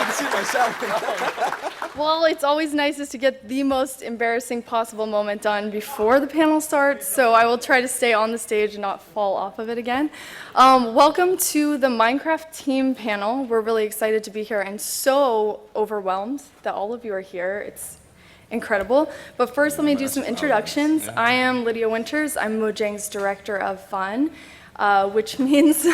to see myself. Well, it's always nicest to get the most embarrassing possible moment done before the panel starts, so I will try to stay on the stage and not fall off of it again. Welcome to the Minecraft team panel. We're really excited to be here and so overwhelmed that all of you are here. It's incredible. But first, let me do some introductions. I am Lydia Winters. I'm Mojang's Director of Fun, which means,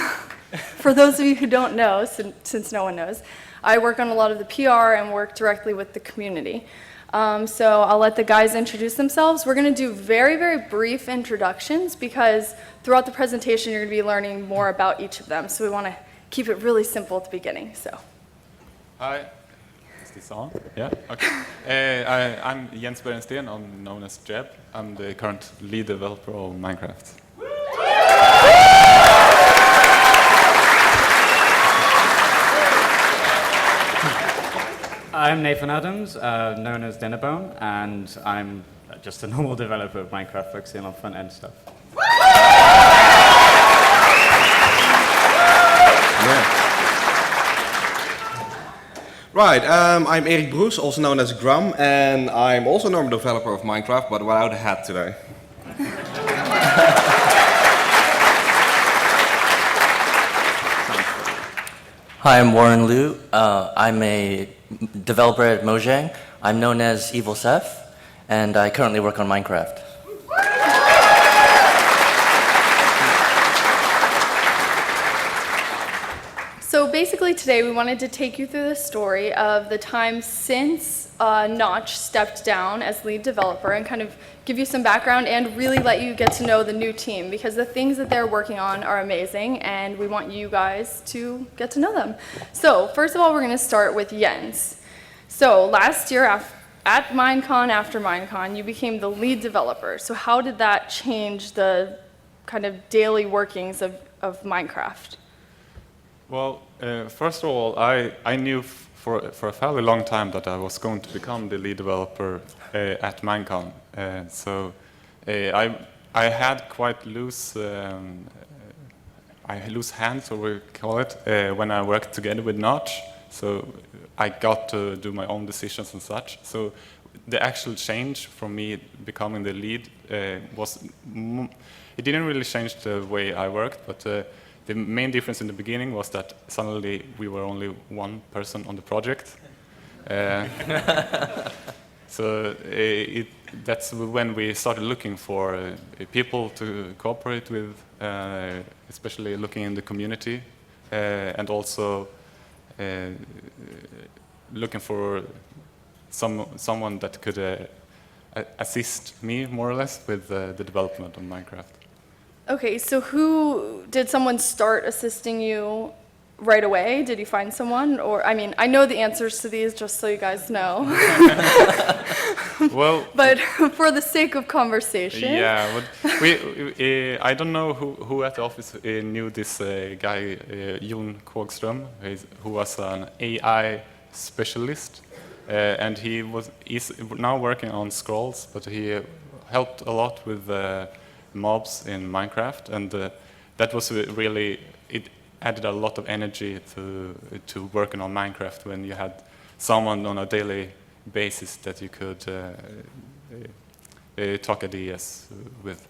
for those of you who don't know, since no one knows, I work on a lot of the PR and work directly with the community. So I'll let the guys introduce themselves. We're going to do very, very brief introductions because throughout the presentation you're going to be learning more about each of them. So we want to keep it really simple at the beginning. So. Hi. Is this on? Yeah? Okay. I'm Jens Berensten. I'm known as Jeb. I'm the current lead developer of Minecraft. I'm Nathan Adams, known as Dinnerbone, and I'm just a normal developer of Minecraft, focusing on front-end stuff. Right, I'm Erik Broes, also known as Grum, and I'm also a normal developer of Minecraft, but without a hat today. Hi, I'm Warren Liu. I'm a developer at Mojang. I'm known as Evil Seth, and I currently work on Minecraft. So basically today we wanted to take you through the story of the time since Notch stepped down as lead developer and kind of give you some background and really let you get to know the new team because the things that they're working on are amazing and we want you guys to get to know them. So first of all, we're going to start with Jens. So last year at Minecon, after Minecon, you became the lead developer. So how did that change the kind of daily workings of Minecraft? Well, first of all, I knew for a fairly long time that I was going to become the lead developer at Minecon. So I had quite loose hands, or we call it, when I worked together with Notch. So I got to do my own decisions and such. So the actual change from me becoming the lead it didn't really change the way I worked, but the main difference in the beginning was that suddenly we were only one person on the project. So that's when we started looking for people to cooperate with, especially looking in the community, and also looking for someone that could assist me more or less with the development of Minecraft. Okay, so did someone start assisting you right away? Did you find someone? Or, I mean, I know the answers to these just so you guys know. Well, but for the sake of conversation. Yeah, I don't know who at the office knew this guy, Jon Kågström, who was an AI specialist. And he's now working on scrolls, but he helped a lot with mobs in Minecraft, and that was really, it added a lot of energy to working on Minecraft when you had someone on a daily basis that you could talk ideas with.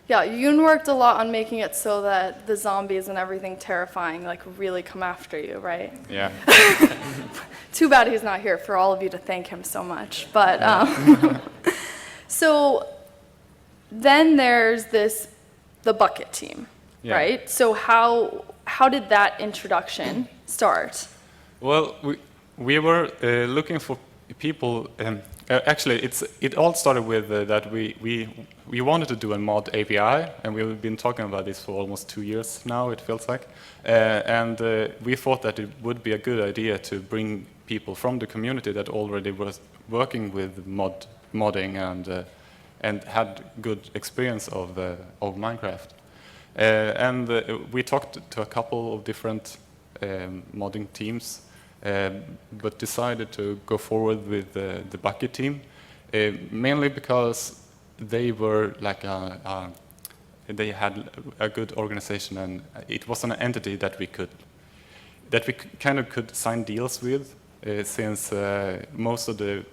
Yeah, Yoon worked a lot on making it so that the zombies and everything terrifying like really come after you, right? Yeah. Too bad he's not here for all of you to thank him so much. But so then there's the bucket team, right? So how did that introduction start? Well, we were looking for people. Actually, it all started with that we wanted to do a mod API, and we've been talking about this for almost 2 years now. It feels like, and we thought that it would be a good idea to bring people from the community that already was working with modding and had good experience of Minecraft. And we talked to a couple of different modding teams, but decided to go forward with the bucket team, mainly because they were like they had a good organization, and it was an entity that we could that we kind of could sign deals with, since most of the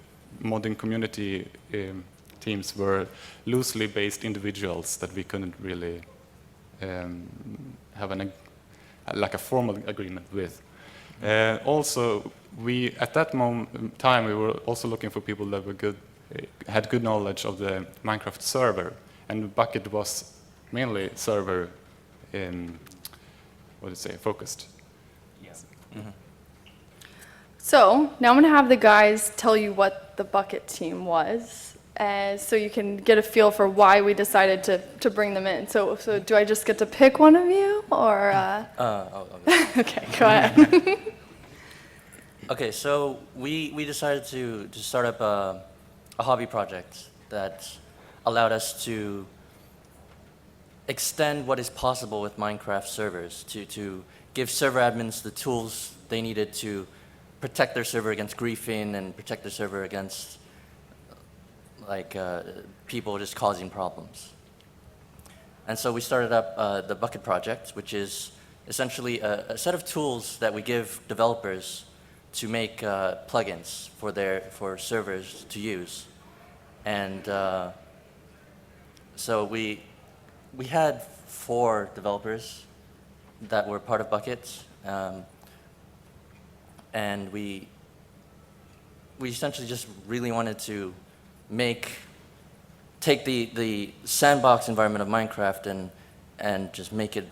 modding community teams were loosely based individuals that we couldn't really have like a formal agreement with. Also, at that time, we were also looking for people that were good, had good knowledge of the Minecraft server, and Bucket was mainly server focused. Yes. So now I'm going to have the guys tell you what the Bucket team was, so you can get a feel for why we decided to bring them in. So do I just get to pick one of you, or? Okay, go ahead. Okay, so we decided to start up a hobby project that allowed us to extend what is possible with Minecraft servers, to give server admins the tools they needed to protect their server against griefing and protect their server against people just causing problems. And so we started up the Bucket project, which is essentially a set of tools that we give developers to make plugins for servers to use. And so we had 4 developers that were part of Bucket, and we essentially just really wanted to take the sandbox environment of Minecraft and just make it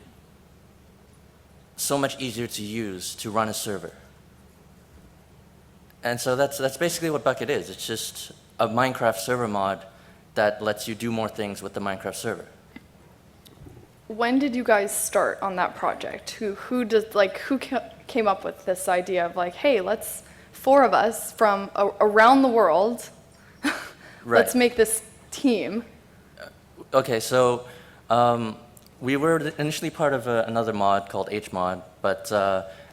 so much easier to use to run a server. And so that's basically what Bucket is. It's just a Minecraft server mod that lets you do more things with the Minecraft server. When did you guys start on that project? Who came up with this idea of like, hey, let's 4 of us from around the world, let's make this team? Okay, so we were initially part of another mod called HMod, but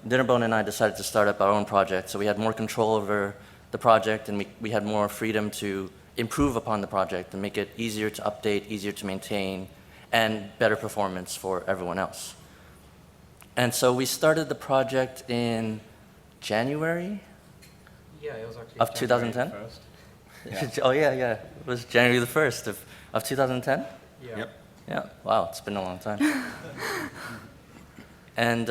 Dinnerbone and I decided to start up our own project, so we had more control over the project, and we had more freedom to improve upon the project and make it easier to update, easier to maintain, and better performance for everyone else. And so we started the project in January Yeah, it was actually of 2010. Yeah. Oh yeah, it was January the 1st of 2010? Yeah. Yep. Yeah, wow, it's been a long time. And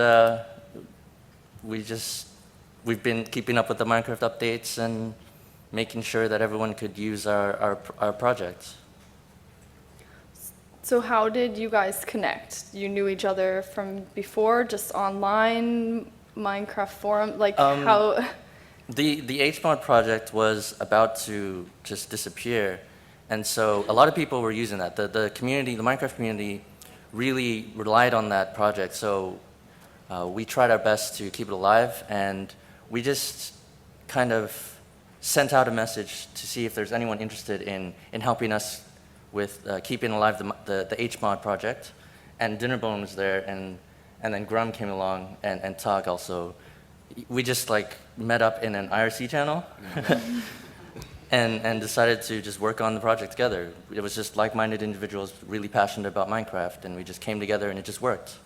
we've been keeping up with the Minecraft updates and making sure that everyone could use our projects. So how did you guys connect? You knew each other from before, just online, Minecraft forum, how? The HMod project was about to just disappear, and so a lot of people were using that. The community, the Minecraft community, really relied on that project. So we tried our best to keep it alive, and we just kind of sent out a message to see if there's anyone interested in helping us with keeping alive the HMod project. And Dinnerbone was there, and then Grum came along, and Tog also. We just met up in an IRC channel and decided to just work on the project together. It was just like-minded individuals really passionate about Minecraft, and we just came together and it just worked.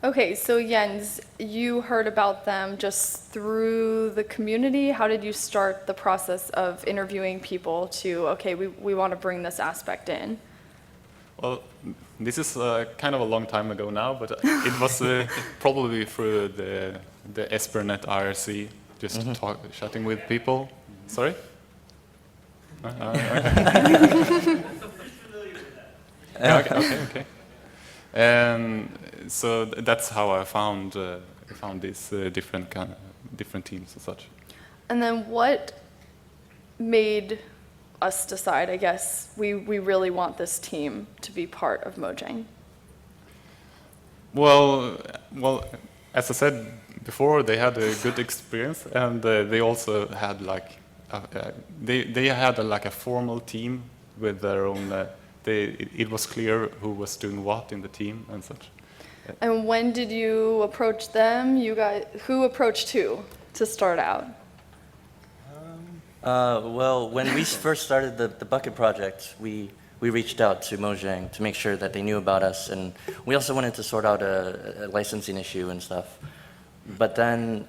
Okay, so Jens, you heard about them just through the community. How did you start the process of interviewing people to, okay, we want to bring this aspect in? Well, this is kind of a long time ago now, but it was probably through the Espernet IRC, just chatting with people. Sorry? Okay. So that's how I found these different teams and such. And then what made us decide, I guess, we really want this team to be part of Mojang? Well, as I said before, they had a good experience, and they also had they had a formal team with their own. It was clear who was doing what in the team and such. And when did you approach them? You guys, who approached who to start out? Well, when we first started the Bucket project, we reached out to Mojang to make sure that they knew about us, and we also wanted to sort out a licensing issue and stuff. but then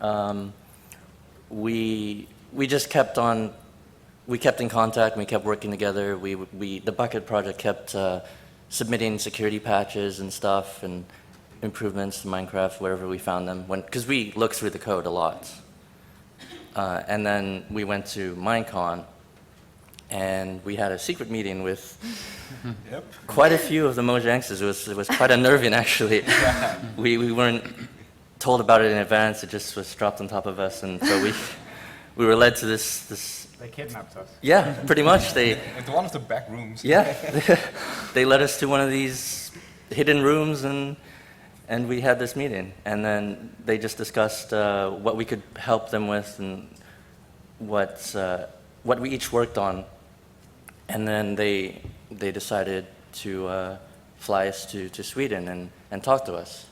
we just kept on. We kept in contact. We kept working together. The Bucket project kept submitting security patches and stuff and improvements to Minecraft wherever we found them. Because we looked through the code a lot. And then we went to Minecon, and we had a secret meeting with quite a few of the Mojangsters. It was quite unnerving, actually. We weren't told about it in advance. It just was dropped on top of us, and so we were led to this. They kidnapped us. Yeah, pretty much. Into one of the back rooms. Yeah, they led us to one of these hidden rooms, and we had this meeting. And then they just discussed what we could help them with and what we each worked on. And then they decided to fly us to Sweden and talk to us.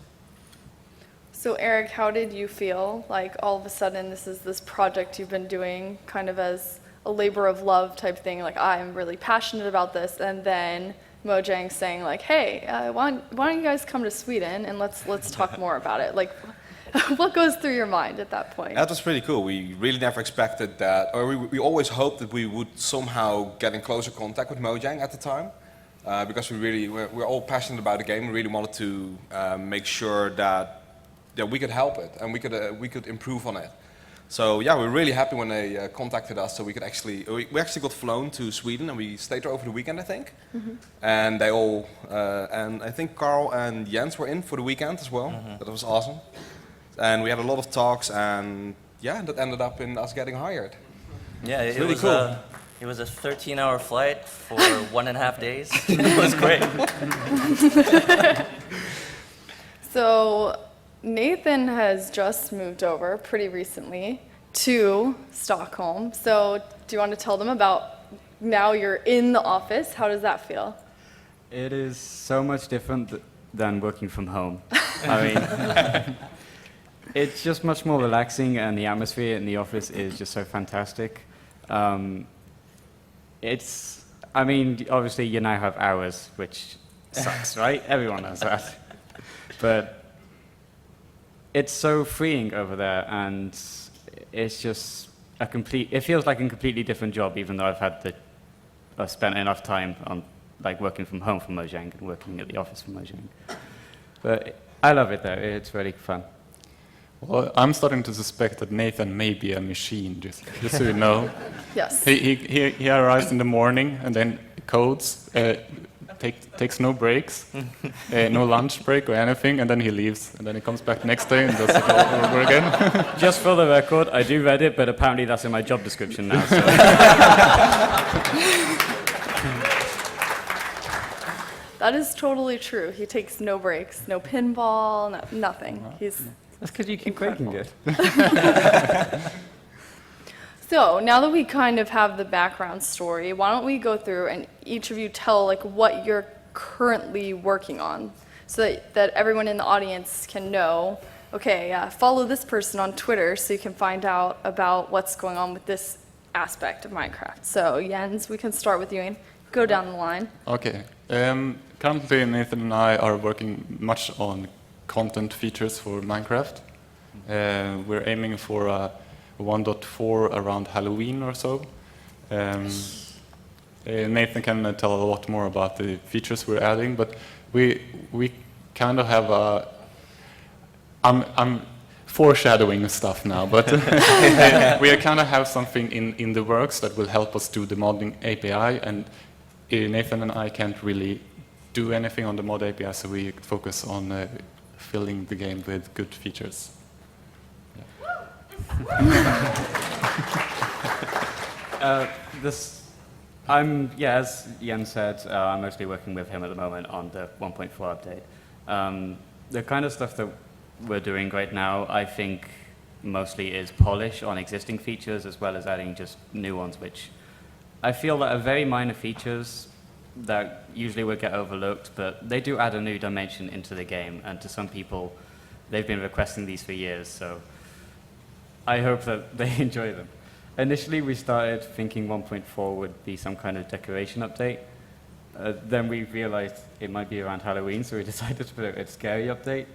So Eric, how did you feel? Like all of a sudden this is this project you've been doing kind of as a labor of love type thing, like I'm really passionate about this, and then Mojang saying like, hey, why don't you guys come to Sweden and let's talk more about it? Like, what goes through your mind at that point? That was pretty cool. We really never expected that, or we always hoped that we would somehow get in closer contact with Mojang at the time, because we're all passionate about the game. We really wanted to make sure that we could help it and we could improve on it. So yeah, we're really happy when they contacted us, so we actually got flown to Sweden, and we stayed there over the weekend, I think. And they all and I think Carl and Jens were in for the weekend as well. That was awesome. And we had a lot of talks, and yeah, that ended up in us getting hired. Yeah, it really was cool. It was a 13-hour flight for 1.5 days. It was great. So Nathan has just moved over pretty recently to Stockholm. So do you want to tell them about now you're in the office? How does that feel? It is so much different than working from home. I mean, it's just much more relaxing, and the atmosphere in the office is just so fantastic. I mean, obviously you now have hours, which sucks, right? Everyone knows that. But it's so freeing over there, and it's just it feels like a completely different job, even though I've spent enough time on like working from home from Mojang and working at the office from Mojang. But I love it there. It's really fun. Well, I'm starting to suspect that Nathan may be a machine, just so you know. Yes. He arrives in the morning and then codes, takes no breaks, no lunch break or anything, and then he leaves. And then he comes back next day and does it all over again. Just for the record, I do Reddit, but apparently that's in my job description now. So. That is totally true. He takes no breaks, no pinball, nothing. That's because you keep breaking it. So now that we kind of have the background story, why don't we go through and each of you tell like what you're currently working on, so that everyone in the audience can know, okay, follow this person on Twitter so you can find out about what's going on with this aspect of Minecraft. So Jens, we can start with you and go down the line. Okay. Currently, Nathan and I are working much on content features for Minecraft. We're aiming for a 1.4 around Halloween or so. Nathan can tell a lot more about the features we're adding, but we kind of have a... I'm foreshadowing stuff now, but we kind of have something in the works that will help us do the modding API, and Nathan and I can't really do anything on the mod API, so we focus on filling the game with good features. As Jens said, I'm mostly working with him at the moment on the 1.4 update. The kind of stuff that we're doing right now, I think, mostly is polish on existing features as well as adding just new ones, which I feel that are very minor features that usually would get overlooked, but they do add a new dimension into the game, and to some people, they've been requesting these for years, so I hope that they enjoy them. Initially, we started thinking 1.4 would be some kind of decoration update, Then we realized it might be around Halloween, so we decided to put it a scary update.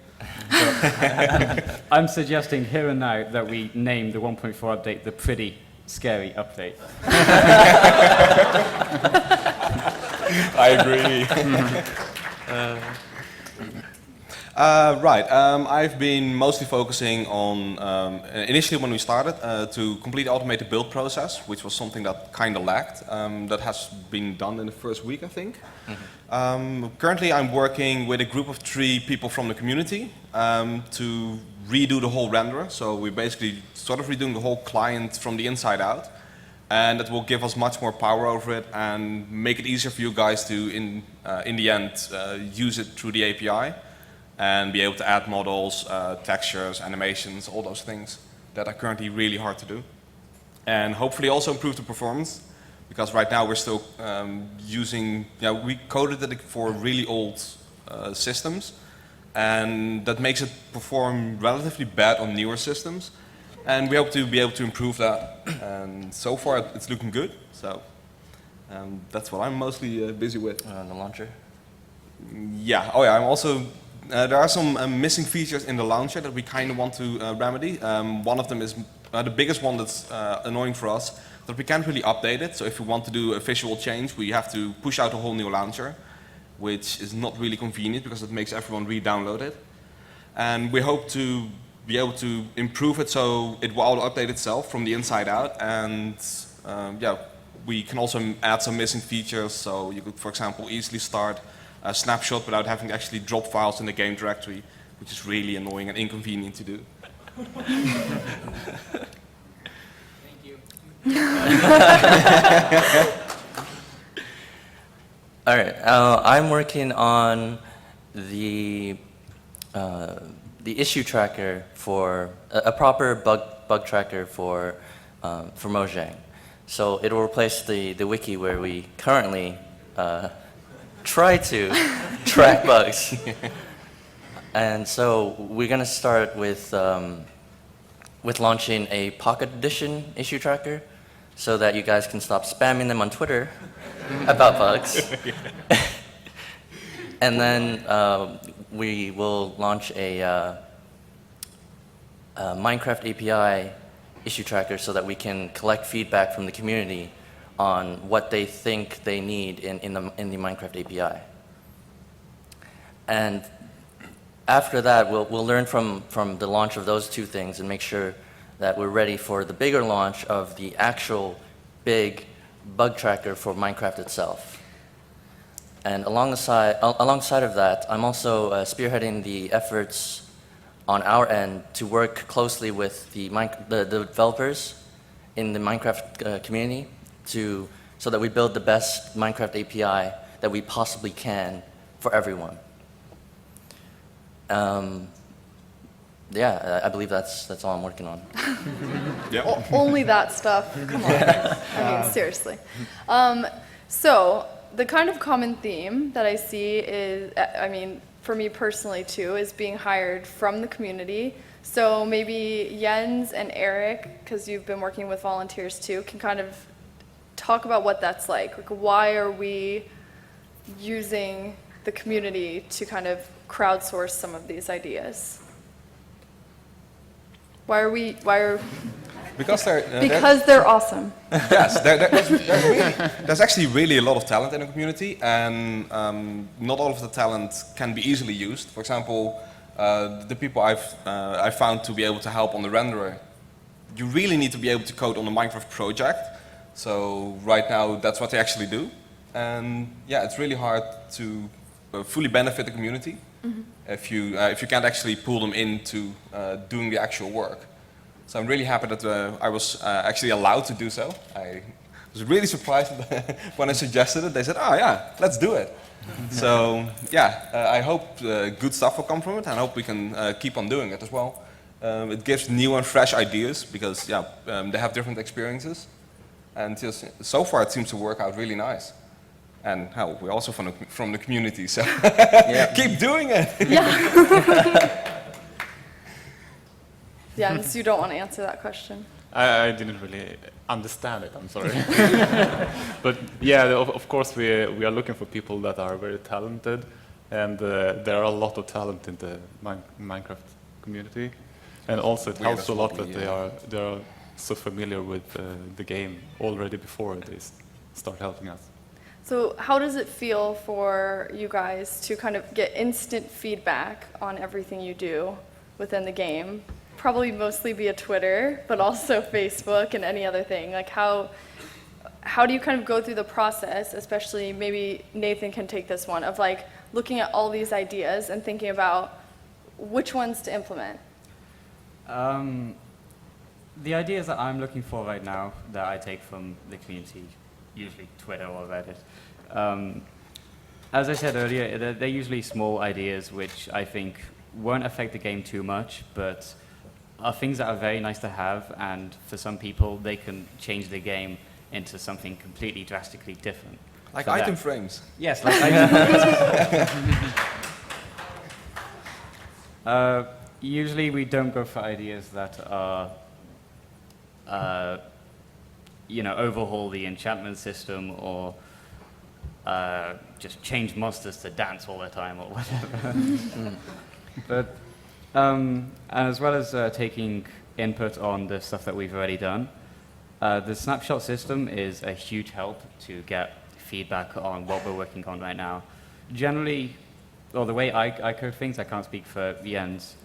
But I'm suggesting here and now that we name the 1.4 update the pretty scary update. I agree. Right. I've been mostly focusing on, initially when we started, to complete the automated build process, which was something that kind of lacked. That has been done in the first week, I think. Currently, I'm working with a group of 3 people from the community to redo the whole renderer. So we're basically sort of redoing the whole client from the inside out. And that will give us much more power over it and make it easier for you guys to, in the end, use it through the API and be able to add models, textures, animations, all those things that are currently really hard to do. And hopefully also improve the performance, because right now we're still using, we coded it for really old systems, and that makes it perform relatively bad on newer systems. And we hope to be able to improve that, and so far it's looking good. So that's what I'm mostly busy with. The launcher? Yeah, oh yeah, I'm also, there are some missing features in the launcher that we kind of want to remedy. One of them is, the biggest one that's annoying for us, that we can't really update it. So if we want to do a visual change, we have to push out a whole new launcher, which is not really convenient because it makes everyone re-download it. And we hope to be able to improve it so it will auto-update itself from the inside out. And yeah, we can also add some missing features. So you could, for example, easily start a snapshot without having to actually drop files in the game directory, which is really annoying and inconvenient to do. Thank you. All right, I'm working on the issue tracker for a proper bug tracker for Mojang. So it will replace the wiki where we currently try to track bugs. And so we're going to start with launching a Pocket Edition issue tracker so that you guys can stop spamming them on Twitter about bugs. And then we will launch a Minecraft API issue tracker so that we can collect feedback from the community on what they think they need in the Minecraft API. And after that, we'll learn from the launch of those 2 things and make sure that we're ready for the bigger launch of the actual big bug tracker for Minecraft itself. And alongside of that, I'm also spearheading the efforts on our end to work closely with the developers in the Minecraft community so that we build the best Minecraft API that we possibly can for everyone. Yeah, I believe that's all I'm working on. Yeah. Only that stuff. Come on. I mean, seriously. So the kind of common theme that I see is, I mean, for me personally too, is being hired from the community. So maybe Jens and Eric, because you've been working with volunteers too, can kind of talk about what that's like. Like, why are we using the community to kind of crowdsource some of these ideas? Because they're awesome. Yes, there's actually really a lot of talent in the community, and not all of the talent can be easily used. For example, the people I've found to be able to help on the renderer, you really need to be able to code on the Minecraft project. So right now, that's what they actually do. And yeah, it's really hard to fully benefit the community if you can't actually pull them into doing the actual work. So I'm really happy that I was actually allowed to do so. I was really surprised when I suggested it. They said, "Oh yeah, let's do it." So yeah, I hope good stuff will come from it, and I hope we can keep on doing it as well. It gives new and fresh ideas because yeah, they have different experiences, and just so far it seems to work out really nice. And hell, we're also from the community, so keep doing it. Yeah. Jens, you don't want to answer that question. I didn't really understand it, I'm sorry. But yeah, of course we are looking for people that are very talented, and there are a lot of talent in the Minecraft community. And also it We are helps a lot definitely, that they are so familiar with the game already before they start helping us. So how does it feel for you guys to kind of get instant feedback on everything you do within the game? Probably mostly via Twitter, but also Facebook and any other thing. Like how do you kind of go through the process, especially maybe Nathan can take this one, of like looking at all these ideas and thinking about which ones to implement? The ideas that I'm looking for right now that I take from the community, usually Twitter or Reddit, as I said earlier, they're usually small ideas which I think won't affect the game too much, but are things that are very nice to have, and for some people they can change the game into something completely drastically different. Like for them. item frames. Yes, like item frames. Usually we don't go for ideas that are, overhaul the enchantment system or just change monsters to dance all the time or whatever. But and as well as taking input on the stuff that we've already done, the snapshot system is a huge help to get feedback on what we're working on right now. Generally, or the way I code things, I can't speak for Jens,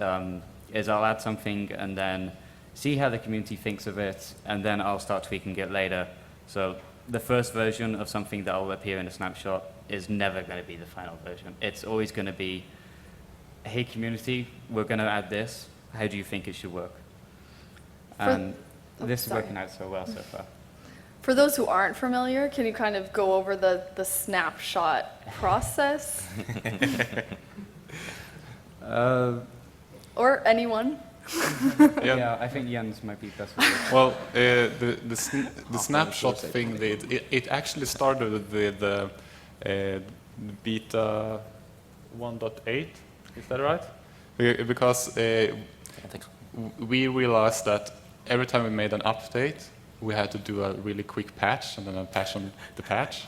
is I'll add something and then see how the community thinks of it, and then I'll start tweaking it later. So the first version of something that will appear in a snapshot is never going to be the final version. It's always going to be, hey community, we're going to add this. How do you think it should work? And this is sorry. working out so well so far. For those who aren't familiar, can you kind of go over the snapshot process? Or anyone? Yeah, I think Jens might be best for this. Well, the snapshot thing, it actually started with the beta 1.8, is that right? Because I think so. we realized that every time we made an update, we had to do a really quick patch and then a patch on the patch.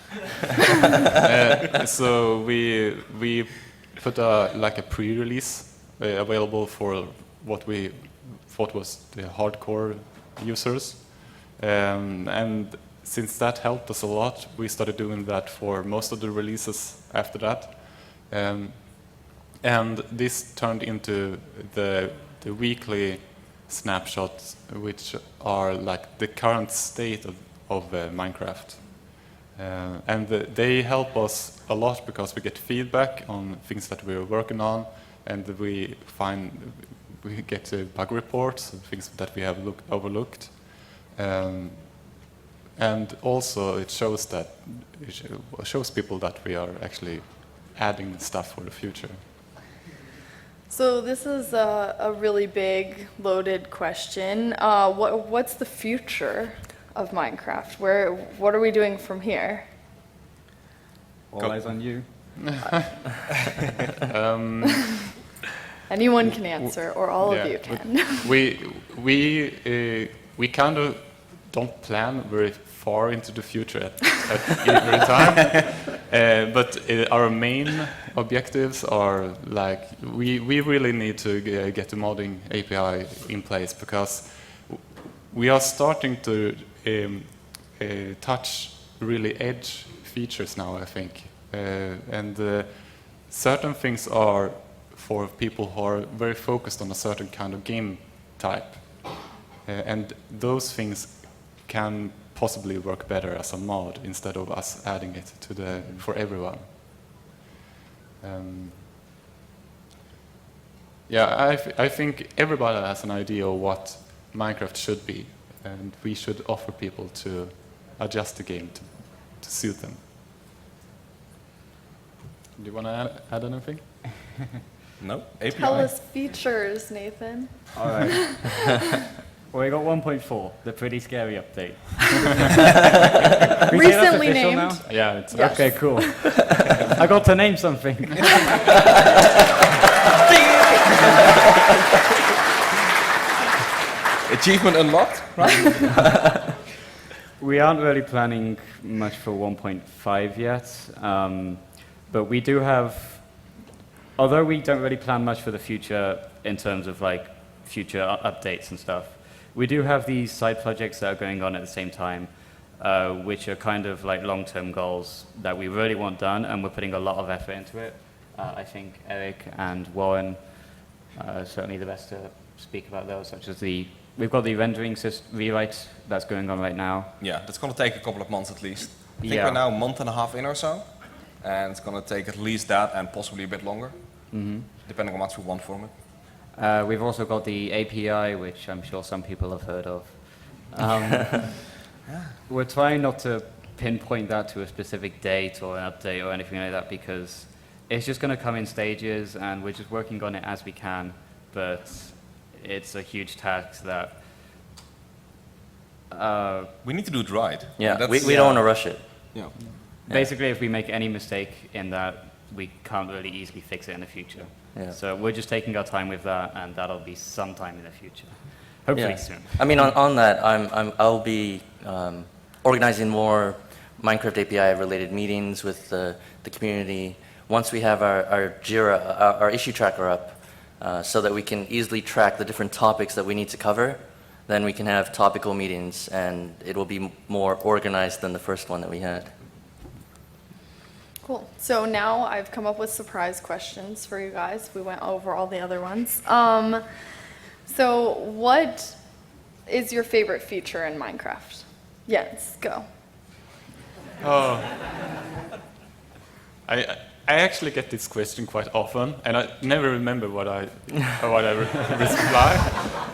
So we put like a pre-release available for what we thought was the hardcore users. And since that helped us a lot, we started doing that for most of the releases after that. And this turned into the weekly snapshots, which are like the current state of Minecraft. And they help us a lot because we get feedback on things that we're working on, and we get bug reports of things that we have overlooked. And also it shows people that we are actually adding stuff for the future. So this is a really big, loaded question. What's the future of Minecraft? What are we doing from here? All eyes on you. Anyone can answer, or all of you can. We kind of don't plan very far into the future at every time, but our main objectives are like we really need to get the modding API in place, because we are starting to touch really edge features now, I think, and certain things are for people who are very focused on a certain kind of game type, and those things can possibly work better as a mod instead of us adding it to for everyone. I think everybody has an idea of what Minecraft should be, and we should offer people to adjust the game to suit them. Do you want to add anything? No? API? Tell us features, Nathan. All right. Well, we got 1.4, the pretty scary update. We say that's Recently official named. now? Yeah, it's Yes. Okay, cool. I got to name something. Achievement unlocked, right? We aren't really planning much for 1.5 yet, but we do have, although we don't really plan much for the future in terms of like future updates and stuff, we do have these side projects that are going on at the same time, which are kind of like long-term goals that we really want done, and we're putting a lot of effort into it. I think Eric and Warren are certainly the best to speak about those, such as we've got the rendering rewrite that's going on right now. Yeah, that's going to take a couple of months at least. I think Yeah. we're now a month and a half in or so, and it's going to take at least that and possibly a bit longer, depending on what we want from it. We've also got the API, which I'm sure some people have heard of. We're trying not to pinpoint that to a specific date or an update or anything like that, because it's just going to come in stages, and we're just working on it as we can. But it's a huge task that We need to do it right. Yeah, That's- we don't want to rush it. Yeah. basically, if we make any mistake in that, we can't really easily fix it in the future. Yeah. So we're just taking our time with that, and that'll be sometime in the future, hopefully Yeah. soon. I mean, on that, I'll be organizing more Minecraft API related meetings with the community once we have our Jira, our issue tracker up, so that we can easily track the different topics that we need to cover. Then we can have topical meetings, and it will be more organized than the first one that we had. Cool. So now I've come up with surprise questions for you guys. We went over all the other ones. So what is your favorite feature in Minecraft? Jens, go. Oh. I actually get this question quite often, and I never remember what I reply.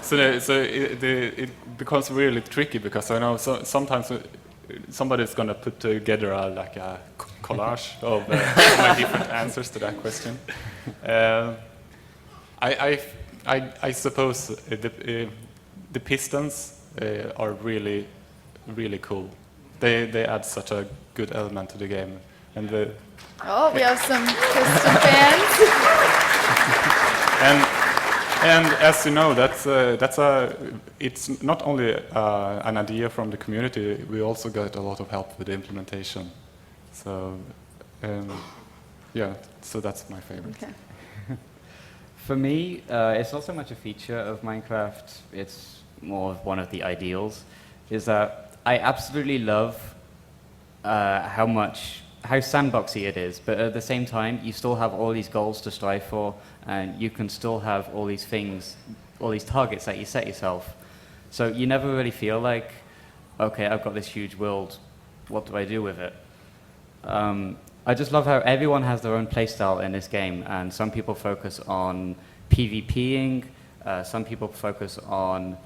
So it becomes really tricky, because I know sometimes somebody's gonna put together like a collage of my different answers to that question. I suppose the pistons are really cool. They add such a good element to the game, and Oh, we have some Piston fans. and as you know, it's not only an idea from the community. We also got a lot of help with the implementation. So yeah, so that's my favorite. Okay. For me, it's not so much a feature of Minecraft, it's more of one of the ideals, is that I absolutely love how sandboxy it is, but at the same time, you still have all these goals to strive for, and you can still have all these things, all these targets that you set yourself. So you never really feel like, okay, I've got this huge world, what do I do with it? I just love how everyone has their own playstyle in this game, and some people focus on PvPing, some people focus on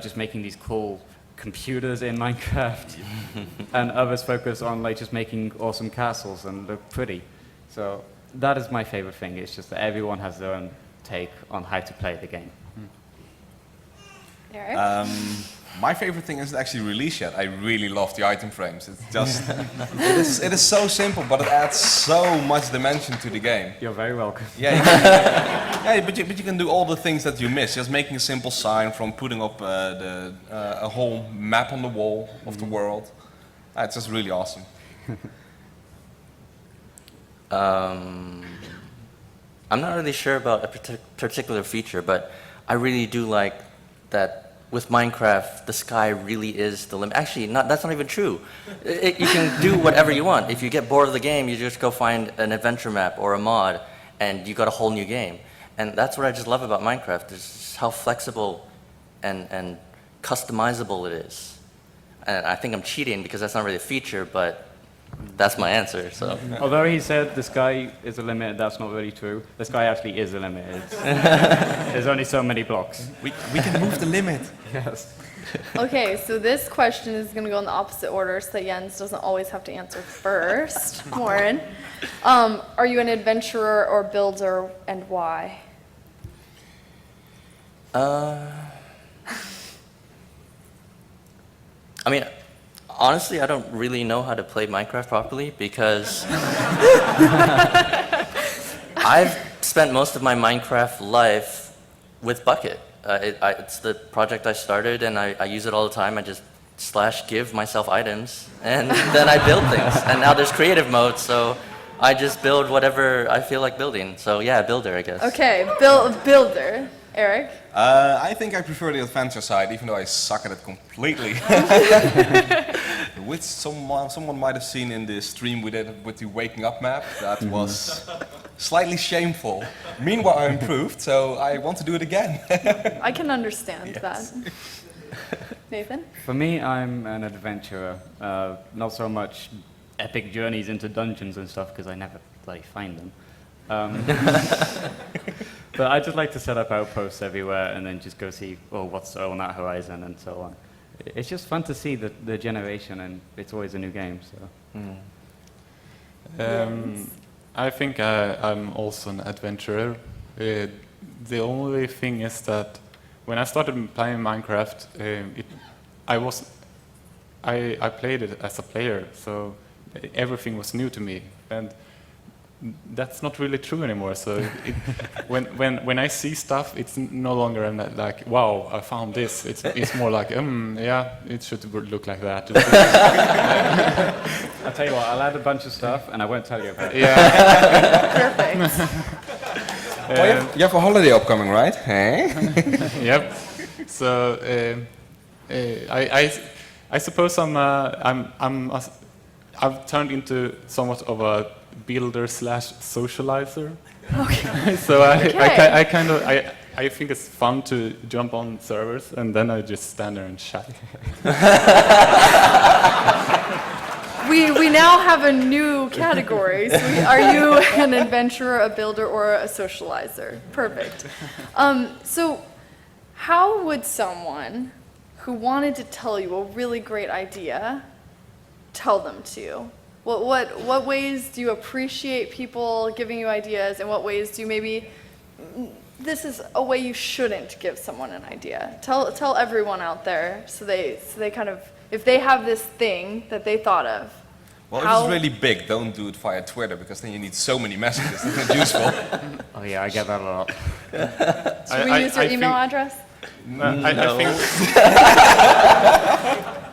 just making these cool computers in Minecraft, and others focus on like just making awesome castles and look pretty. So that is my favorite thing. It's just that everyone has their own take on how to play the game. Eric? My favorite thing isn't actually released yet. I really love the item frames. It's just, it is so simple, but it adds so much dimension to the game. You're very welcome. Yeah, but you can do all the things that you miss. Just making a simple sign, from putting up a whole map on the wall of the world. It's just really awesome. I'm not really sure about a particular feature, but I really do like that with Minecraft, the sky really is the limit. Actually, that's not even true. You can do whatever you want. If you get bored of the game, you just go find an adventure map or a mod, and you got a whole new game. And that's what I just love about Minecraft, is just how flexible and customizable it is. And I think I'm cheating because that's not really a feature, but that's my answer. So. Although he said the sky is the limit, that's not really true. The sky actually is the limit. There's only so many blocks. We can move the limit. Yes. Okay, so this question is going to go in the opposite order so that Jens doesn't always have to answer first. Warren, are you an adventurer or builder, and why? I mean, honestly, I don't really know how to play Minecraft properly, because I've spent most of my Minecraft life with Bucket. It's the project I started, and I use it all the time. I just /give myself items, and then I build things. And now there's creative mode, so I just build whatever I feel like building. So yeah, builder, I guess. Okay, builder. Eric? I think I prefer the adventure side, even though I suck at it completely. Which someone might have seen in the stream we did with the waking up map. That was slightly shameful. Meanwhile, I improved, so I want to do it again. I can understand that. Nathan? For me, I'm an adventurer. Not so much epic journeys into dungeons and stuff, because I never bloody find them. But I just like to set up outposts everywhere and then just go see, what's on that horizon and so on. It's just fun to see the generation, and it's always a new game. So. I think I'm also an adventurer. The only thing is that when I started playing Minecraft, I played it as a player, so everything was new to me, and that's not really true anymore. So when I see stuff, it's no longer like, wow, I found this. It's more like, yeah, it should look like that. I'll tell you what, I'll add a bunch of stuff, and I won't tell you about it. Yeah. Perfect. Well, you have a holiday upcoming, right? Hey? Yep. So I suppose I've turned into somewhat of a builder / socializer. Okay. So Okay. I think it's fun to jump on servers, and then I just stand there and chat. We now have a new category. So are you an adventurer, a builder, or a socializer? Perfect. So how would someone who wanted to tell you a really great idea tell them to you? What ways do you appreciate people giving you ideas, and what ways do you maybe, this is a way you shouldn't give someone an idea? Tell everyone out there so they kind of, if they have this thing that they thought of. Well, if it's really big, don't do it via Twitter, because then you need so many messages. It's not useful. Oh yeah, I get that a lot. Should we use your email address? I think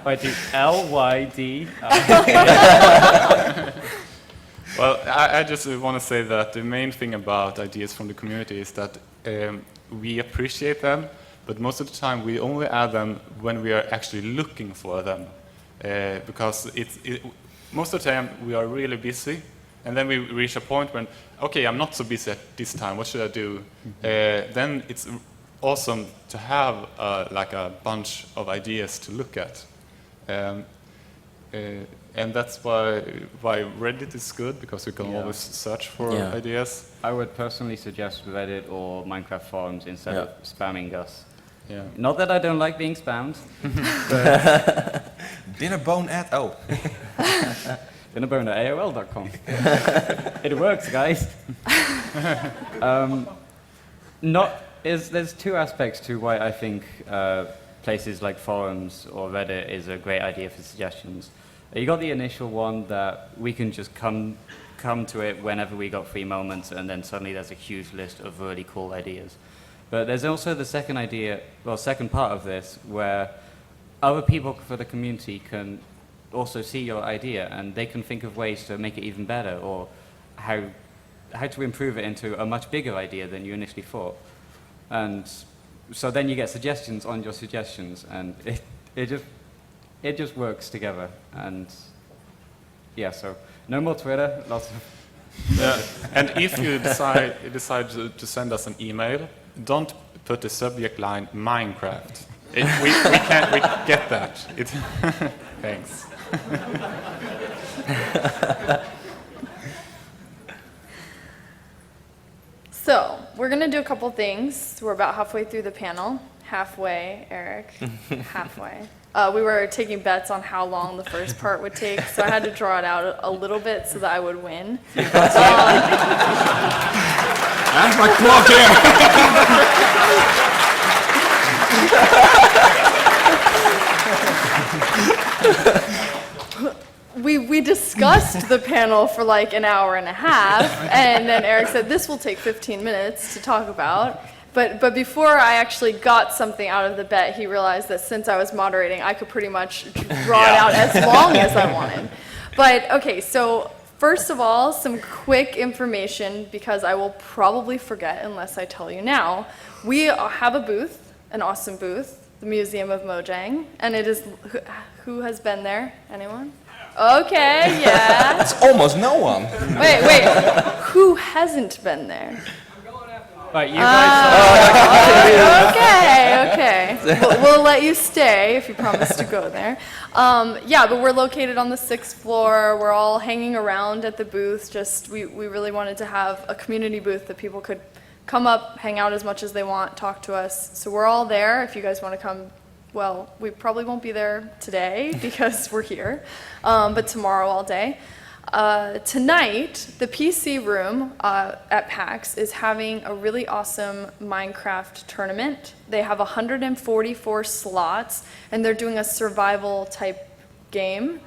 I do LYD. Well, I just want to say that the main thing about ideas from the community is that we appreciate them, but most of the time we only add them when we are actually looking for them. Because most of the time we are really busy, and then we reach a point when, okay, I'm not so busy at this time, what should I do? Then it's awesome to have like a bunch of ideas to look at. And that's why Reddit is good, because you can always search for ideas. I would personally suggest Reddit or Minecraft forums instead of spamming us. Yeah. Not that I don't like being spammed. Dinnerbone at Dinnerbone at AOL.com. It works, guys. There's two aspects to why I think places like forums or Reddit is a great idea for suggestions. You got the initial one that we can just come to it whenever we got free moments, and then suddenly there's a huge list of really cool ideas. But there's also the second part of this, where other people for the community can also see your idea, and they can think of ways to make it even better, or how to improve it into a much bigger idea than you initially thought. And so then you get suggestions on your suggestions, and it just works together. And yeah, so no more Twitter, lots of... Yeah. And if you decide to send us an email, don't put the subject line Minecraft. We get that. Thanks. So, we're going to do a couple things. We're about halfway through the panel. Halfway, Eric. Halfway. We were taking bets on how long the first part would take, so I had to draw it out a little bit so that I would win. That's my clock here! We discussed the panel for like an hour and a half, and then Eric said, this will take 15 minutes to talk about. But before I actually got something out of the bet, he realized that since I was moderating, I could pretty much draw it out as long as I wanted. But okay, so first of all, some quick information because I will probably forget unless I tell you now. We have a booth, an awesome booth, the Museum of Mojang, and it is, who has been there? Anyone? Okay, yeah. It's almost no one. Wait, who hasn't been there? Right, you guys. Okay. We'll let you stay if you promise to go there. Yeah, but we're located on the 6th floor. We're all hanging around at the booth. Just we really wanted to have a community booth that people could come up, hang out as much as they want, talk to us. So we're all there. If you guys want to come, well, we probably won't be there today because we're here, but tomorrow all day. Tonight, the PC room at PAX is having a really awesome Minecraft tournament. They have 144 slots, and they're doing a survival type game.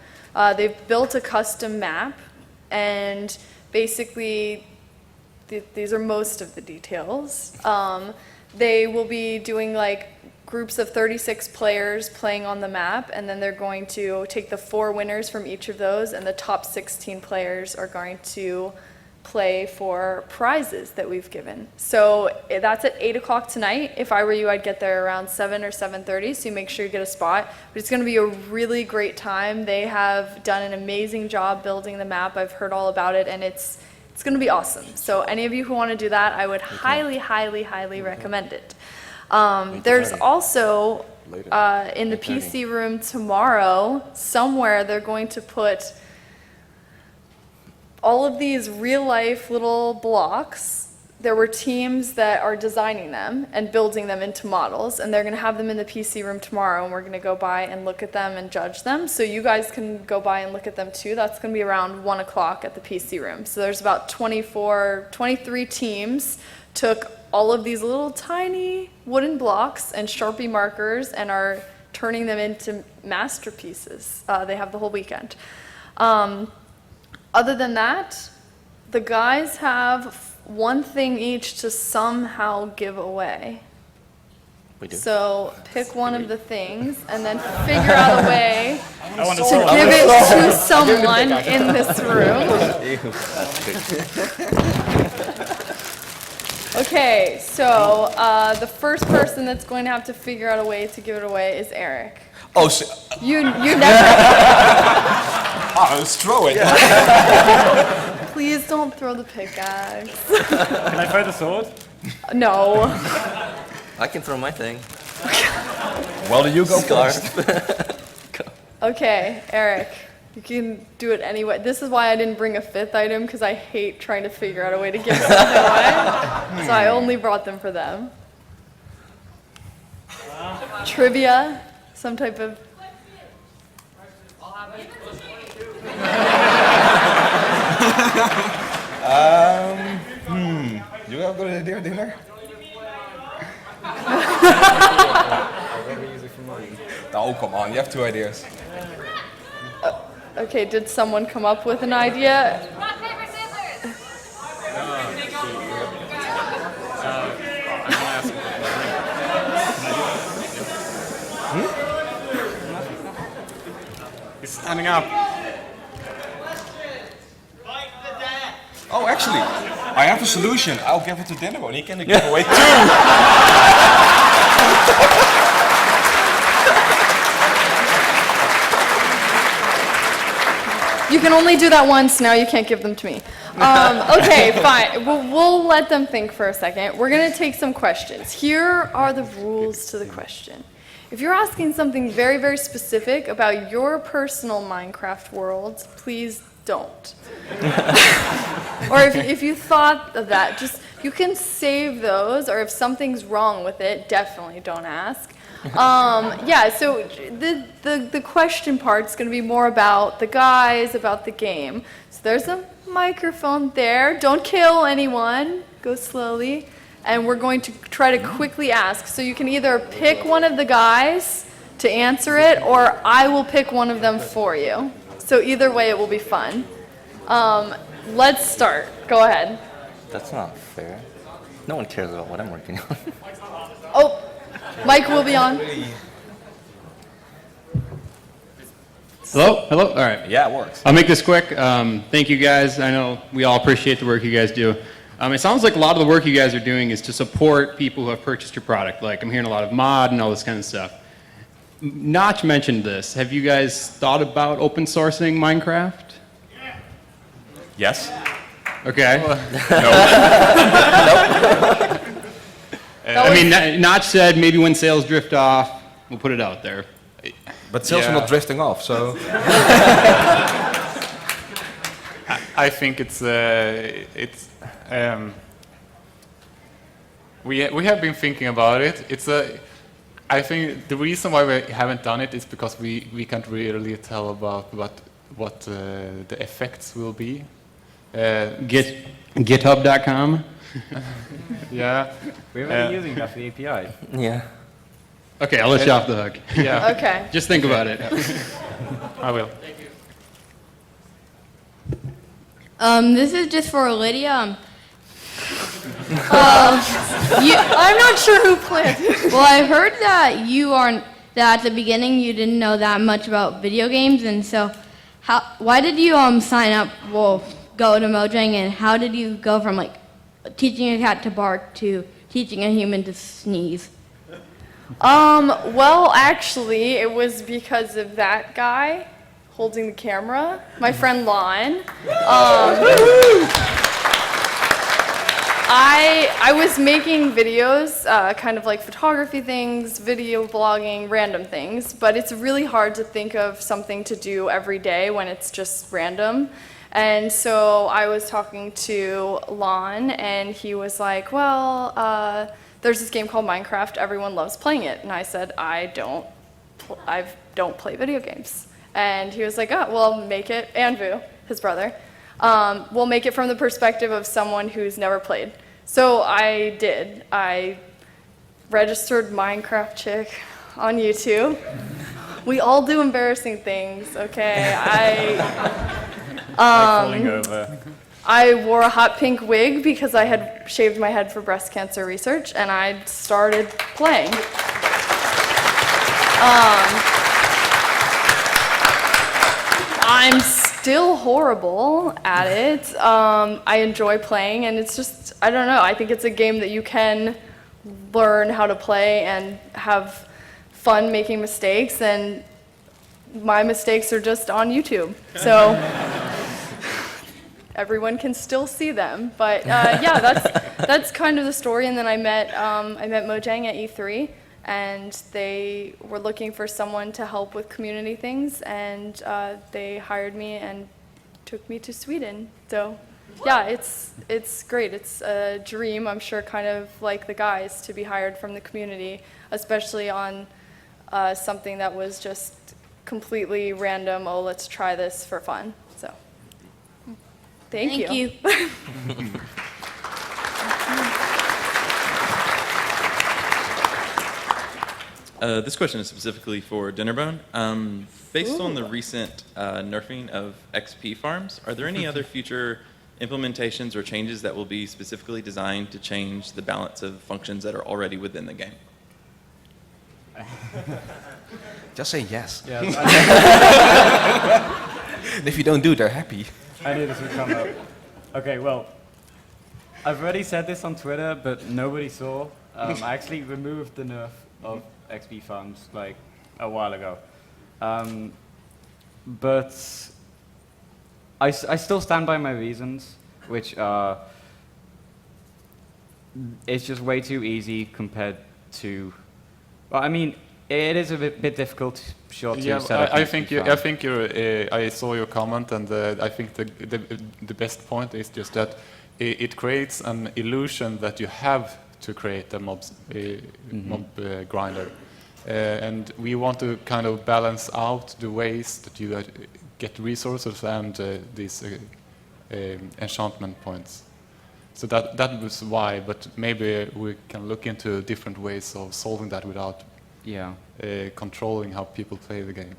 They've built a custom map, and basically, these are most of the details. They will be doing like groups of 36 players playing on the map, and then they're going to take the 4 winners from each of those, and the top 16 players are going to play for prizes that we've given. So that's at 8 o'clock tonight. If I were you, I'd get there around 7 or 7:30, so you make sure you get a spot. But it's going to be a really great time. They have done an amazing job building the map. I've heard all about it, and it's going to be awesome. So any of you who want to do that, I would highly, highly, highly recommend it. There's also, in the PC room tomorrow, somewhere they're going to put all of these real-life little blocks. There were teams that are designing them and building them into models, and they're going to have them in the PC room tomorrow, and we're going to go by and look at them and judge them. So you guys can go by and look at them too. That's going to be around 1 o'clock at the PC room. So there's about 23 teams took all of these little tiny wooden blocks and Sharpie markers and are turning them into masterpieces. They have the whole weekend. Other than that, the guys have one thing each to somehow give away. We do. So pick one of the things and then figure out a way want to to give it to someone in this room. Okay, so the first person that's going to have to figure out a way to give it away is Eric. Oh, so, You never. let's throw it. Please don't throw the pickaxe. Can I throw the sword? No. I can throw my thing. Well, do you go first? Okay, Eric, you can do it anyway. This is why I didn't bring a 5th item, because I hate trying to figure out a way to give something away. So I only brought them for them. Trivia, some type of. You have a good idea, dinner? Oh, come on, you have 2 ideas. Okay, did someone come up with an idea? Rock, paper, scissors! He's standing up. Oh, actually, I have a solution. I'll give it to dinner and he can give away 2. You can only do that once, now you can't give them to me. Okay, fine. We'll let them think for a second. We're going to take some questions. Here are the rules to the question. If you're asking something very, very specific about your personal Minecraft world, please don't. Or if you thought of that, just you can save those, or if something's wrong with it, definitely don't ask. Yeah, so the question part's going to be more about the guys, about the game. So there's a microphone there. Don't kill anyone. Go slowly. And we're going to try to quickly ask. So you can either pick one of the guys to answer it, or I will pick one of them for you. So either way, it will be fun. Let's start. Go ahead. That's not fair. No one cares about what I'm working on. Oh, mic will be on. Hello? Hello? All right. Yeah, it works. I'll make this quick. Thank you guys. I know we all appreciate the work you guys do. It sounds like a lot of the work you guys are doing is to support people who have purchased your product. Like I'm hearing a lot of mod and all this kind of stuff. Notch mentioned this. Have you guys thought about open sourcing Minecraft? Yes. Okay. That I was- mean, Notch said maybe when sales drift off, we'll put it out there. But sales are Yeah. not drifting off, so... I think we have been thinking about it. I think the reason why we haven't done it is because we can't really tell about what the effects will be. GitHub.com. Yeah. We're already using that for the API. Yeah. Okay, I'll let you off the hook. Yeah. Okay. Just think about it. I will. This is just for Lydia. I'm not sure who planted. Well, I heard that at the beginning you didn't know that much about video games, and so why did you sign up? Well, go to Mojang, and how did you go from like teaching a cat to bark to teaching a human to sneeze? Well, actually, it was because of that guy holding the camera, my friend Lon. I was making videos, kind of like photography things, video blogging, random things, but it's really hard to think of something to do every day when it's just random. And so I was talking to Lon, and he was like, well, there's this game called Minecraft, everyone loves playing it. And I said, I don't play video games. And he was like, oh, well, make it, Anvu, his brother, we'll make it from the perspective of someone who's never played. So I did. I registered Minecraft Chick on YouTube. We all do embarrassing things, okay? Falling over. I wore a hot pink wig because I had shaved my head for breast cancer research, and I started playing. I'm still horrible at it. I enjoy playing, and it's just, I don't know, I think it's a game that you can learn how to play and have fun making mistakes, and my mistakes are just on YouTube. So everyone can still see them. But yeah, that's kind of the story. And then I met Mojang at E3, and they were looking for someone to help with community things, and they hired me and took me to Sweden. So yeah, it's great. It's a dream, I'm sure, kind of like the guys, to be hired from the community, especially on something that was just completely random. Oh, let's try this for fun. So thank you. This question is specifically for Dinnerbone. Based on the recent nerfing of XP farms, are there any other future implementations or changes that will be specifically designed to change the balance of functions that are already within the game? Just say yes. Yeah, And if you don't do it, they're happy. I knew this would come up. Okay, well, I've already said this on Twitter, but nobody saw. I actually removed the nerf of XP farms like a while ago. But I still stand by my reasons, which are it's just way too easy compared to. Well, I mean, it is a bit difficult, sure, to Yeah, set up. I think I saw your comment, and I think the best point is just that it creates an illusion that you have to create a mob grinder, and we want to kind of balance out the ways that you get resources and these enchantment points. So that was why, but maybe we can look into different ways of solving that without controlling how people play the game.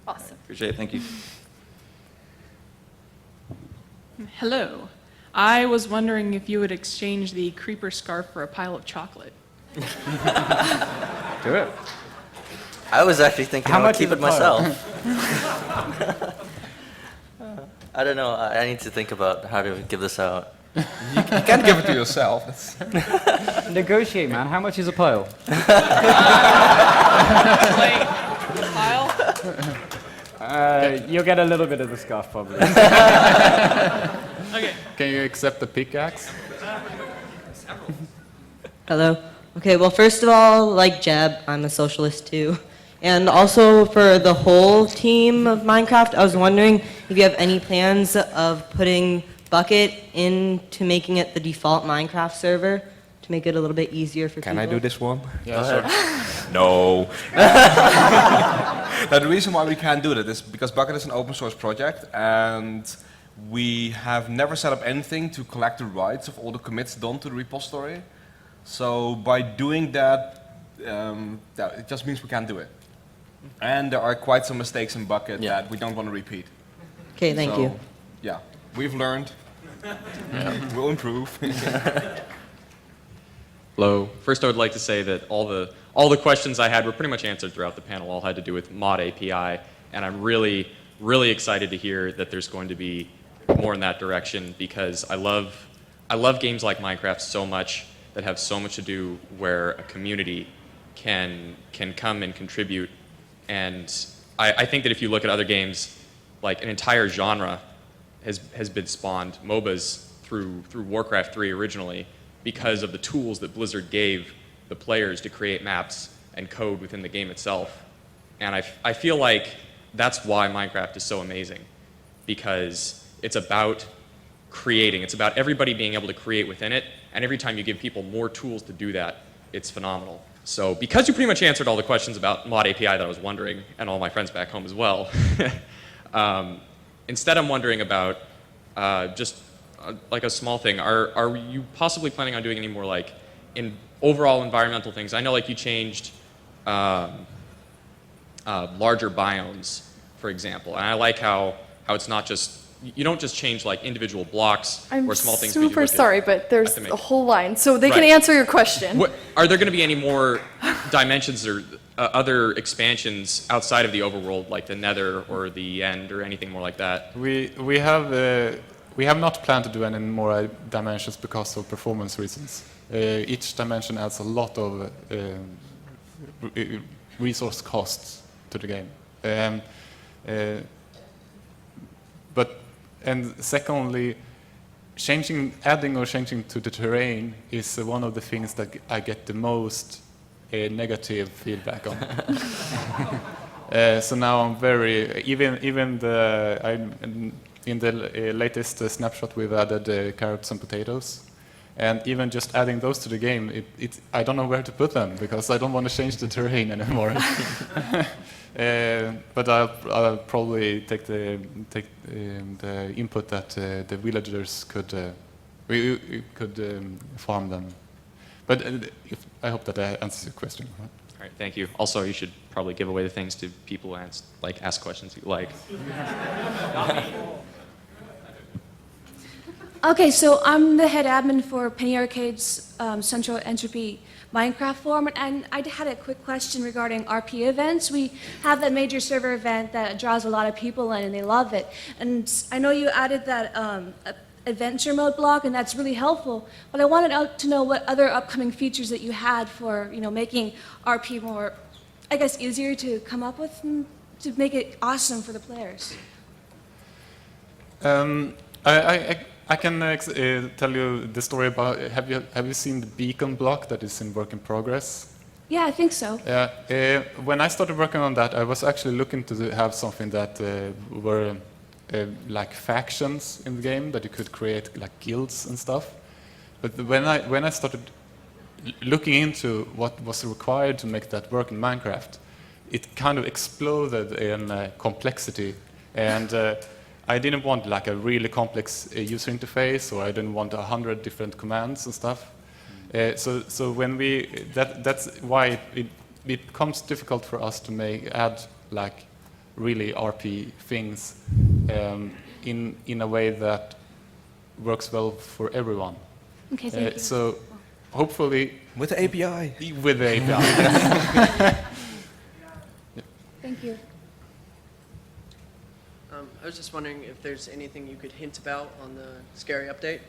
Awesome. Appreciate it, thank you. Hello. I was wondering if you would exchange the creeper scarf for a pile of chocolate. Do it. I was actually thinking How I would much keep is it a pile? myself. I don't know. I need to think about how to give this out. You can't give it to yourself. Negotiate, man. How much is a pile? Like, pile? You'll get a little bit of the scarf, probably. Okay. Can you accept the pickaxe? Hello. Okay, well, first of all, like Jeb, I'm a socialist too. And also for the whole team of Minecraft, I was wondering if you have any plans of putting Bucket into making it the default Minecraft server to make it a little bit easier for Can people. I do this one? Yeah, sure. No. Now, the reason why we can't do that is because Bucket is an open source project, and we have never set up anything to collect the rights of all the commits done to the repository. So by doing that, it just means we can't do it. And there are quite some mistakes in Bucket that we don't want to repeat. Okay, thank you. Yeah, we've learned. We'll improve. Hello. First, I would like to say that all the questions I had were pretty much answered throughout the panel. All had to do with mod API, and I'm really, really excited to hear that there's going to be more in that direction because I love games like Minecraft so much that have so much to do where a community can come and contribute. And I think that if you look at other games, like an entire genre has been spawned, MOBAs through Warcraft 3 originally, because of the tools that Blizzard gave the players to create maps and code within the game itself. And I feel like that's why Minecraft is so amazing, because it's about creating. It's about everybody being able to create within it, and every time you give people more tools to do that, it's phenomenal. So because you pretty much answered all the questions about mod API that I was wondering, and all my friends back home as well, instead I'm wondering about just like a small thing. Are you possibly planning on doing any more like in overall environmental things? I know like you changed larger biomes, for example, and I like how it's not just, you don't just change like individual blocks I'm or small things. But you super look at- sorry, but there's have to make- a whole line, so they can Right. answer your question. Are there going to be any more dimensions or other expansions outside of the overworld, like the Nether or the End or anything more like that? We have not planned to do any more dimensions because of performance reasons. Each dimension adds a lot of resource costs to the game. And secondly, adding or changing to the terrain is one of the things that I get the most negative feedback on. So now I'm very, in the latest snapshot we've added carrots and potatoes. And even just adding those to the game, I don't know where to put them because I don't want to change the terrain anymore. But I'll probably take the input that the villagers could farm them. But I hope that answers your question. All right, thank you. Also, you should probably give away the things to people who ask questions you like. Okay, so I'm the head admin for Penny Arcade's Central Entropy Minecraft forum, and I had a quick question regarding RP events. We have that major server event that draws a lot of people in, and they love it. And I know you added that adventure mode block, and that's really helpful. But I wanted to know what other upcoming features that you had for, making RP more, I guess, easier to come up with and to make it awesome for the players. I can tell you the story about. Have you seen the beacon block that is in work in progress? Yeah, I think so. Yeah. When I started working on that, I was actually looking to have something that were like factions in the game that you could create like guilds and stuff. But when I started looking into what was required to make that work in Minecraft, it kind of exploded in complexity. And I didn't want like a really complex user interface, or I didn't want 100 different commands and stuff. So when that's why it becomes difficult for us to add like really RP things in a way that works well for everyone. Okay, thank you. So hopefully With the API. with the API. Thank you. I was just wondering if there's anything you could hint about on the scary update,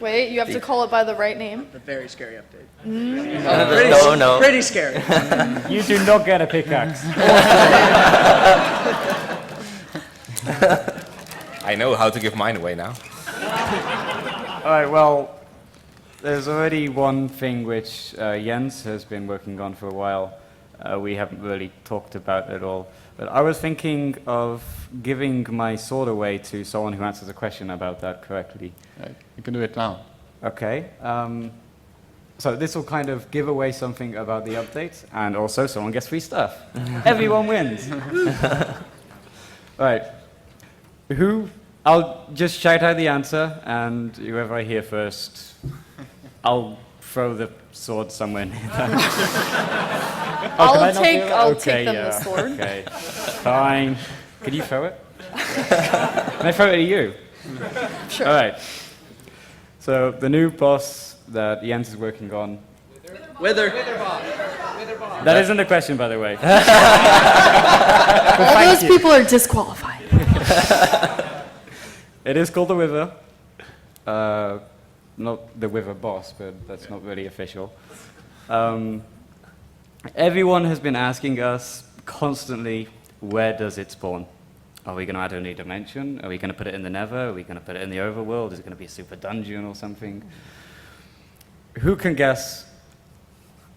Wait, you have to call it by the right name. the very scary update. No. Pretty scary. You do not get a pickaxe. I know how to give mine away now. All right, well, there's already one thing which Jens has been working on for a while. We haven't really talked about it at all. But I was thinking of giving my sword away to someone who answers a question about that correctly. You can do it now. Okay. So this will kind of give away something about the update, and also someone gets free stuff. Everyone wins. All right. I'll just shout out the answer, and whoever I hear first, I'll throw the sword somewhere near them. I'll take them the sword. Okay. Fine. Can you throw it? Can I throw it at you? Sure. All right. So the new boss that Jens is working on. Wither. That isn't a question, by the way. All those people are disqualified. It is called the Wither. Not the Wither boss, but that's not really official. Everyone has been asking us constantly, where does it spawn? Are we going to add a new dimension? Are we going to put it in the Nether? Are we going to put it in the overworld? Is it going to be a super dungeon or something? Who can guess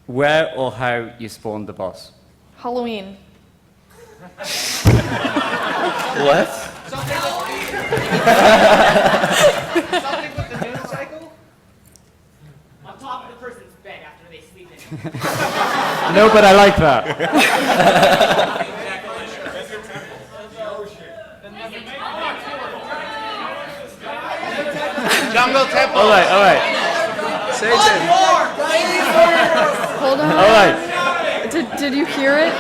where or how you spawned the boss? Halloween. What? Something with the news cycle? On top of the person's bed after they sleep in it. No, but I like that. Jungle temple. All right. Satan. Hold on. All right. Did you hear it?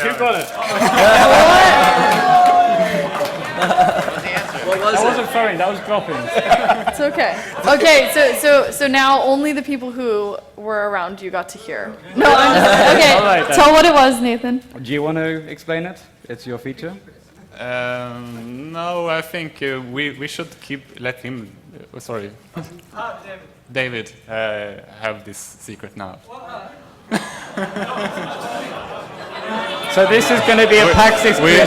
Keep on it. What was That it? wasn't throwing, that was dropping. It's okay. Okay, so now only the people who were around you got to hear. No, I'm just, okay. All right, then. Tell what it was, Nathan. Do you want to explain it? It's your feature. No, I think we should let him. Sorry, David, have this secret now. So this is going to be a PAX exclusive.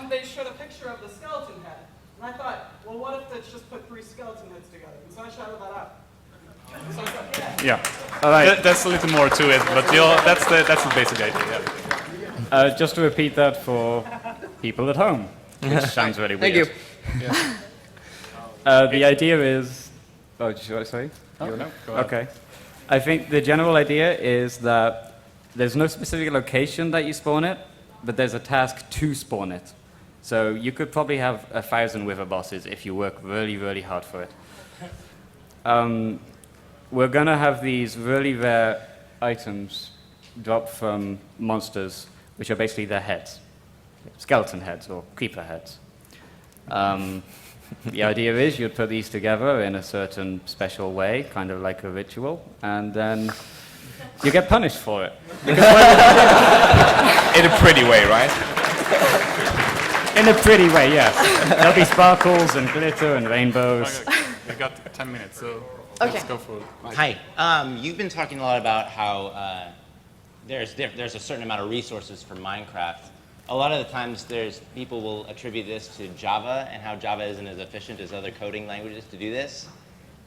They showed a picture of the skeleton head. And I thought, well, what if they just put 3 skeleton heads together? And so I shouted that out. So I thought, yeah. Yeah. All right. That's a little more to it, but that's the basic idea. Yeah. Just to repeat that for people at home, which sounds really weird. Thank you. The idea is. Oh, sorry. Oh, no, go ahead. Okay. I think the general idea is that there's no specific location that you spawn it, but there's a task to spawn it. So you could probably have 1,000 Wither bosses if you work really, really hard for it. We're going to have these really rare items drop from monsters, which are basically their heads. Skeleton heads or creeper heads. The idea is you'd put these together in a certain special way, kind of like a ritual, and then you get punished for it. In a pretty way, right? In a pretty way, yes. There'll be sparkles and glitter and rainbows. Okay, we got 10 minutes, so let's go for it. Hi. You've been talking a lot about how there's a certain amount of resources for Minecraft. A lot of the times people will attribute this to Java and how Java isn't as efficient as other coding languages to do this.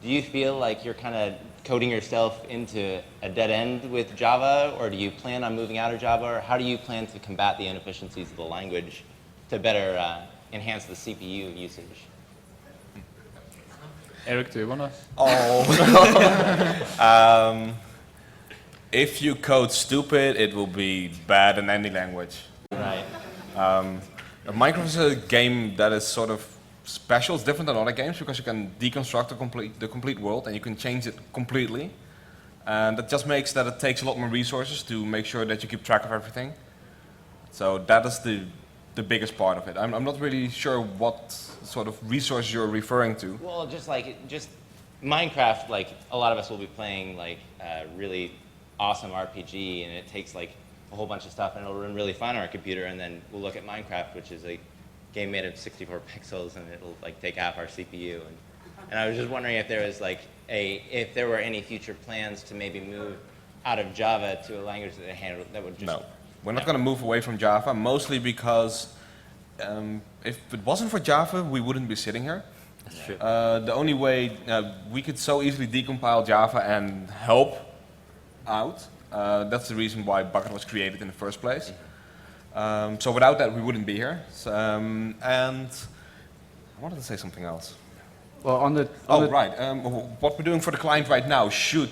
Do you feel like you're kind of coding yourself into a dead end with Java, or do you plan on moving out of Java, or how do you plan to combat the inefficiencies of the language to better enhance the CPU usage? Eric, do you want to? If you code stupid, it will be bad in any language. Right. Minecraft is a game that is sort of special. It's different than other games because you can deconstruct the complete world and you can change it completely. And that just makes that it takes a lot more resources to make sure that you keep track of everything. So that is the biggest part of it. I'm not really sure what sort of resource you're referring to. Well, just Minecraft, like a lot of us will be playing like a really awesome RPG, and it takes like a whole bunch of stuff, and it'll run really fine on our computer, and then we'll look at Minecraft, which is a game made of 64 pixels, and it'll like take half our CPU. And I was just wondering if there was like if there were any future plans to maybe move out of Java to a language that would just. No, we're not going to move away from Java, mostly because if it wasn't for Java, we wouldn't be sitting here. That's true. The only way we could so easily decompile Java and help out. That's the reason why Bucket was created in the first place. So without that, we wouldn't be here. So, and I wanted to say something else. Well, right. What we're doing for the client right now should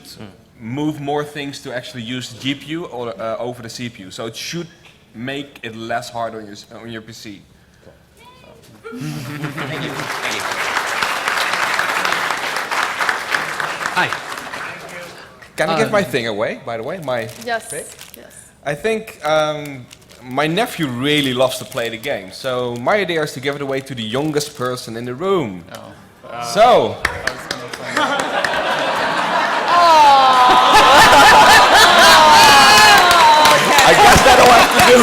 move more things to actually use the GPU or over the CPU. So it should make it less hard on your PC. Thank you. Thank you. Hi. Can I give my thing away, by the way? My Yes. pick? Yes. I think my nephew really loves to play the game. So my idea is to give it away to the youngest person in the room. So. I guess that'll have to do.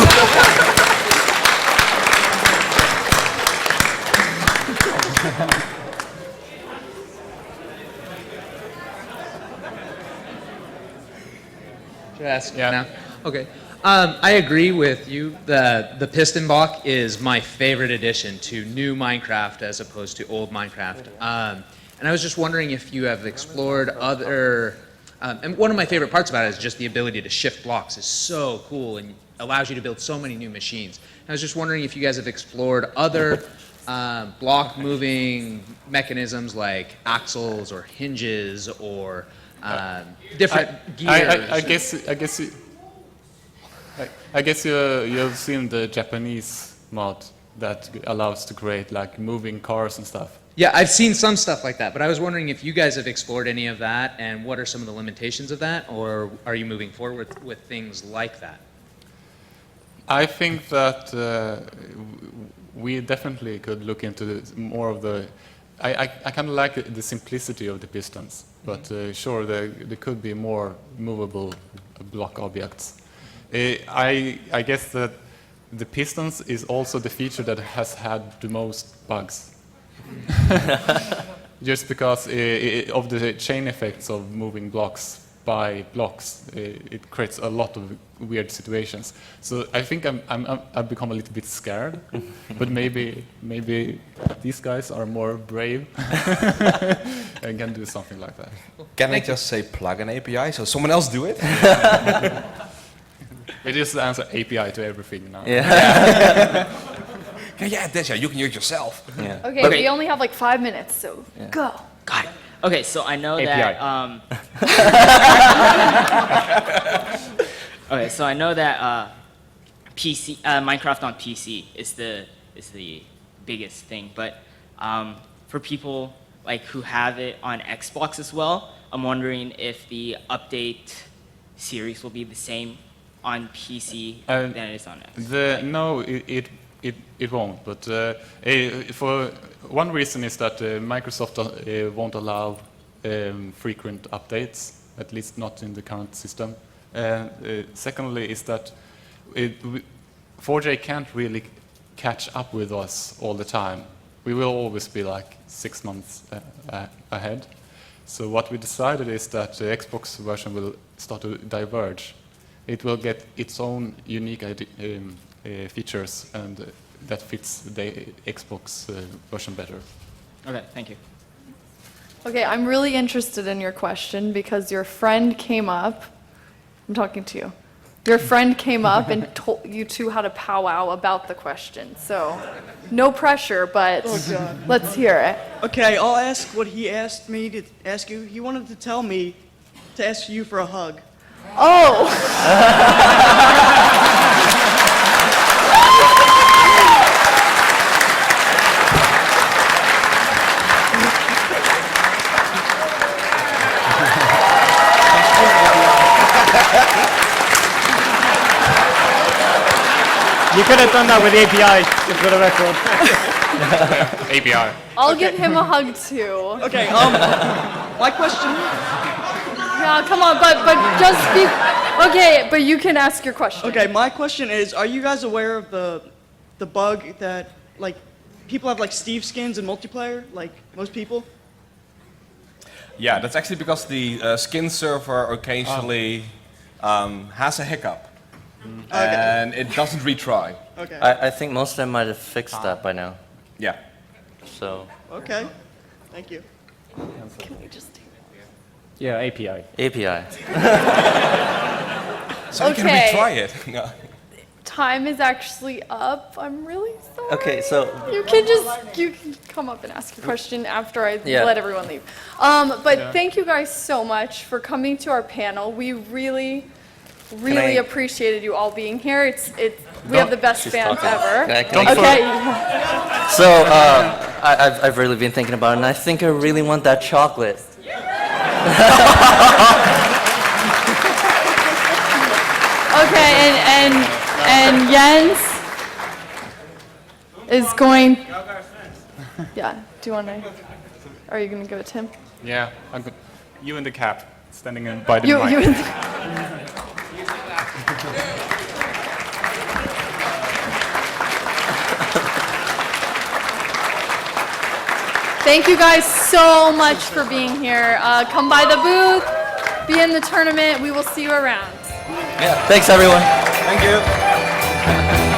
Should I ask now? Okay. I agree with you. The piston block is my favorite addition to new Minecraft as opposed to old Minecraft. And I was just wondering if you have explored other. And one of my favorite parts about it is just the ability to shift blocks is so cool and allows you to build so many new machines. And I was just wondering if you guys have explored other block moving mechanisms like axles or hinges or different gears. I guess you've seen the Japanese mod that allows to create like moving cars and stuff. Yeah, I've seen some stuff like that, but I was wondering if you guys have explored any of that and what are some of the limitations of that, or are you moving forward with things like that? I think that we definitely could look into more of the. I kind of like the simplicity of the pistons, but sure, there could be more movable block objects. I guess that the pistons is also the feature that has had the most bugs. Just because of the chain effects of moving blocks by blocks, it creates a lot of weird situations. So I think I've become a little bit scared, but maybe these guys are more brave and can do something like that. Can I just say plug an API so someone else do it? We just answer API to everything now. Yeah. Yeah, Desha, you can use yourself. Yeah. Okay, we only have like 5 minutes, so go. Got it. Okay, so I know API. that. Okay, so I know that PC Minecraft on PC is the biggest thing, but for people like who have it on Xbox as well, I'm wondering if the update series will be the same on PC than it is on Xbox. No, it won't. But for one reason is that Microsoft won't allow frequent updates, at least not in the current system. Secondly, is that 4J can't really catch up with us all the time. We will always be like 6 months ahead. So what we decided is that the Xbox version will start to diverge. It will get its own unique features, and that fits the Xbox version better. Okay, thank you. Okay, I'm really interested in your question because your friend came up. I'm talking to you. Your friend came up and told you two how to powwow about the question. So, no pressure, but let's hear it. Okay, I'll ask what he asked me to ask you. He wanted to tell me to ask you for a hug. Oh! could have done that with the API, just for the record. API. I'll give him a hug too. Okay, my question. Yeah, come on, but just be. Okay, but you can ask your question. Okay, my question is, are you guys aware of the bug that, like, people have, like, Steve skins in multiplayer, like most people? Yeah, that's actually because the skin server occasionally has a hiccup. And it doesn't retry. Okay. I think most of them might have fixed that by now. Yeah. So. Okay, thank you. Can we just take Yeah, API. API. So you can retry it. No. Time is actually up. I'm really sorry. Okay, so. You can come up and ask your question after I Yeah. let everyone leave. But thank you guys so much for coming to our panel. We really appreciated you all being here. We have the best fans ever. Okay. So I've really been thinking about it, and I think I really want that chocolate. Okay, and Jens is going. Yeah. Do you want to? Are you going to give it to him? Yeah, I'm good. You in the cap, standing in by the You mic. in the. Thank you guys so much for being here. Come by the booth, be in the tournament. We will see you around. Yeah. Thanks, everyone. Thank you.